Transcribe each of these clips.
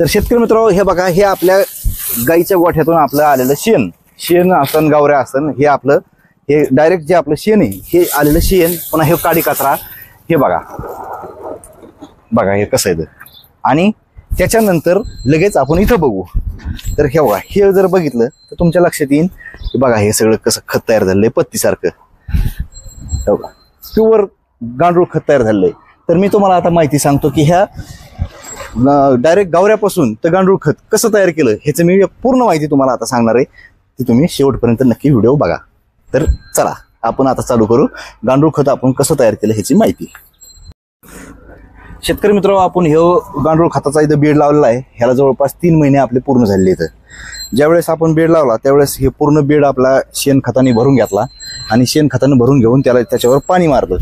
तर शेतकरी मित्रांनो, हे बघा, हे आपल्या गाईच्या गोठ्यातून आपलं आलेलं शेण असन, गावऱ्या असन, हे आपलं हे डायरेक्ट जे आपलं शेण आहे हे आलेलं शेण. पुन्हा हे काडी कचरा, हे बघा हे कसं आहे. आणि त्याच्यानंतर लगेच आपण इथं बघू. तर हे बघा, हे जर बघितलं तर तुमच्या लक्षात येईल की बघा हे सगळं कसं खत तयार झालंय पत्तीसारखं. बघा, प्युअर गांडूळ खत तयार झालंय. तर मी तुम्हाला आता माहिती सांगतो की ह्या डायरेक्ट गावऱ्यापासून तर गांडूळ खत कसं तयार केलं ह्याचं मी पूर्ण माहिती तुम्हाला आता सांगणार आहे. ती तुम्ही शेवटपर्यंत नक्की व्हिडिओ बघा. तर चला आपण आता चालू करू गांडूळ खत आपण कसं तयार केलं ह्याची माहिती. शेतकरी मित्रांनो, आपण हे गांडूळ खताचा इथं बेड लावलेला आहे. ह्याला जवळपास 3 महिने आपले पूर्ण झालेले इथं. ज्यावेळेस आपण बेड लावला त्यावेळेस हे पूर्ण बेड आपला शेणखताने भरून घेतला आणि शेणखताने भरून घेऊन त्याच्यावर पाणी मारलं.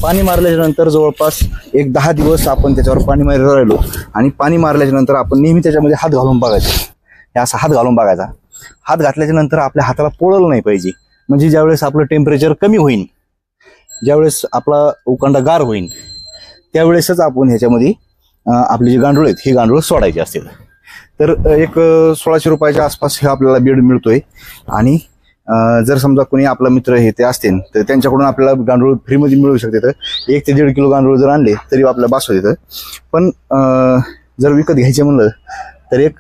पाणी मारल्याच्या नंतर जवळपास एक 10 दिवस आपण त्याच्यावर पाणी मारत राहिलो. आणि पाणी मारल्याच्या नंतर आपण नेहमी त्याच्यामध्ये हात घालून बघायचा. हे असा हात घालून बघायचा. हात घातल्याच्या नंतर आपल्या हाताला पोळलं नाही पाहिजे. म्हणजे ज्यावेळेस आपलं टेम्परेचर कमी होईल, ज्यावेळेस आपला उकांडा गार होईल, त्यावेळेसच आपण ह्याच्यामध्ये आपले जे गांडूळ आहेत हे गांडूळ सोडायचे असतील. तर एक 1600 रुपयाच्या आसपास हे आपल्याला बेड मिळतोय. आणि जर समजा कोणी आपला मित्र हे ते असतील तर त्यांच्याकडून आपल्याला गांडूळ फ्रीमध्ये मिळू शकते. तर 1 ते 1.5 किलो गांडूळ जर आणले तरी आपल्याला बास होते. पण जर विकत घ्यायचे म्हणलं तर एक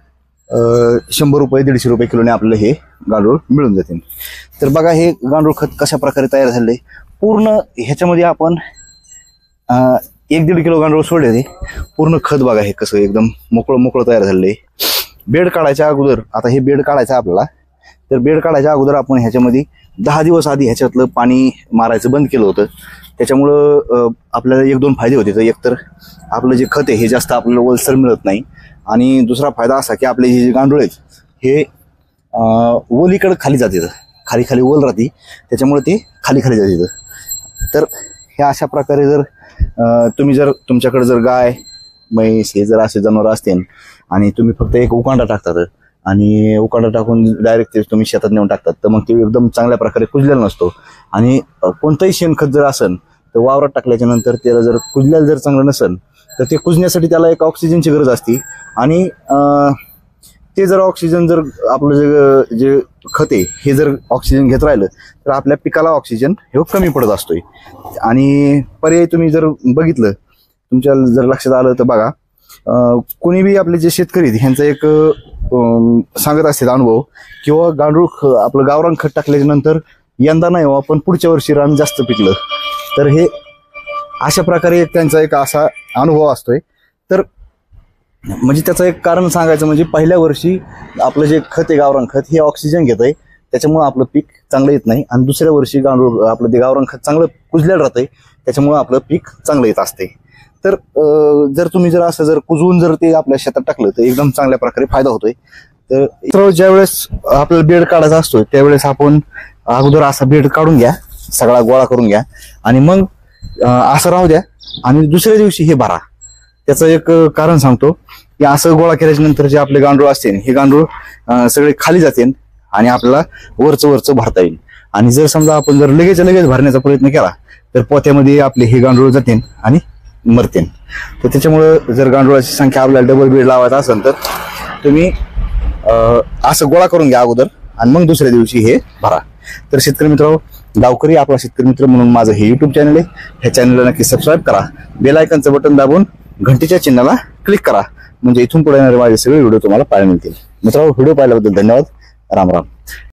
100 रुपये 150 रुपये किलोने आपल्याला हे गांडूळ मिळून जातील. तर बघा हे गांडूळ खत कशा प्रकारे तयार झाले. पूर्ण ह्याच्यामध्ये आपण 1-1.5 किलो गांडूळ सोडले. पूर्ण खत बघा हे कसं एकदम मोकळं तयार झालंय. बेड काढायच्या अगोदर, आता हे बेड काढायचं आपल्याला, तर बेड काढायच्या अगोदर आपण ह्याच्यामध्ये 10 दिवस आधी ह्याच्यातलं पाणी मारायचं बंद केलं होतं. त्याच्यामुळं आपल्याला 1-2 फायदे होते. तर एकतर आपलं जे खत आहे हे जास्त आपल्याला ओलसर मिळत नाही. आणि दुसरा फायदा असा की आपले हे जे गांडूळ आहेत हे ओलीकडे खाली जाते, खाली ओल राहते, त्याच्यामुळे ते खाली जाते. तर हे अशा प्रकारे जर तुम्ही जर तुमच्याकडे जर गाय म्हैस हे जर असे जनावर असतील आणि तुम्ही फक्त एक उकांडा टाकतात आणि उकांडा टाकून डायरेक्ट ते तुम्ही शेतात नेऊन टाकतात, तर मग ते एकदम चांगल्या प्रकारे कुजलेला नसतो. आणि कोणतंही शेणखत जर असेल तर वावरात टाकल्याच्या नंतर त्याला जर कुजलेलं जर चांगलं नसेल तर ते कुजण्यासाठी त्याला एक ऑक्सिजनची गरज असते. आणि ते जर ऑक्सिजन जर आपलं जे खत आहे हे जर ऑक्सिजन घेत राहिलं तर आपल्या पिकाला ऑक्सिजन हे कमी पडत असतोय. आणि पर्याय तुम्ही जर बघितलं, तुमच्या जर लक्षात आलं तर बघा, कोणी बी आपले जे शेतकरी आहेत ह्यांचा एक सांगत असतात अनुभव, किंवा गांडूळ आपलं गावरान खत टाकल्याच्या नंतर यंदा नाही हो आपण पुढच्या वर्षी रान जास्त पिकलं. तर हे अशा प्रकारे त्यांचा एक असा अनुभव असतोय. तर म्हणजे त्याचं एक कारण सांगायचं म्हणजे पहिल्या वर्षी आपलं जे खत आहे गावरान खत हे ऑक्सिजन घेत आहे, त्याच्यामुळे आपलं पीक चांगलं येत नाही. आणि दुसऱ्या वर्षी गांडूळ आपलं ते गावरान खत चांगलं कुजलेलं राहतंय, त्याच्यामुळे आपलं पीक चांगलं येत असते. तर जर तुम्ही जर असं जर कुजवून जर ते आपल्या शेतात टाकलं तर एकदम चांगल्या प्रकारे फायदा होतोय. तर ज्यावेळेस आपल्याला बेड काढायचा असतो त्यावेळेस आपण अगोदर असा बेड काढून घ्या, सगळा गोळा करून घ्या आणि मग असं राहू द्या आणि दुसऱ्या दिवशी हे भरा. त्याचं एक कारण सांगतो की असं गोळा केल्याच्या नंतर जे आपले गांडूळ असतील हे गांडूळ सगळे खाली जातील आणि आपल्याला वरचं भरता येईल. आणि जर समजा आपण जर लगेच भरण्याचा प्रयत्न केला तर पोत्यामध्ये आपले हे गांडूळ जातील आणि मरतील. तर त्याच्यामुळं जर गांडुळाची संख्या आपल्याला डबल बेड लावायचा असेल तर तुम्ही असं गोळा करून घ्या अगोदर आणि मग दुसऱ्या दिवशी हे भरा. तर शेतकरी मित्रांनो, गावकरी आपला शेतकरी मित्र म्हणून माझं हे युट्यूब चॅनल आहे. ह्या चॅनलला नक्की सबस्क्राईब करा, बेल आयकॉनचं बटन दाबून घंटीच्या चिन्हाला क्लिक करा, म्हणजे इथून पुढे येणारे माझे सगळे व्हिडिओ तुम्हाला पाहायला मिळतील. मित्रांनो, व्हिडिओ पाहिल्याबद्दल धन्यवाद. राम राम.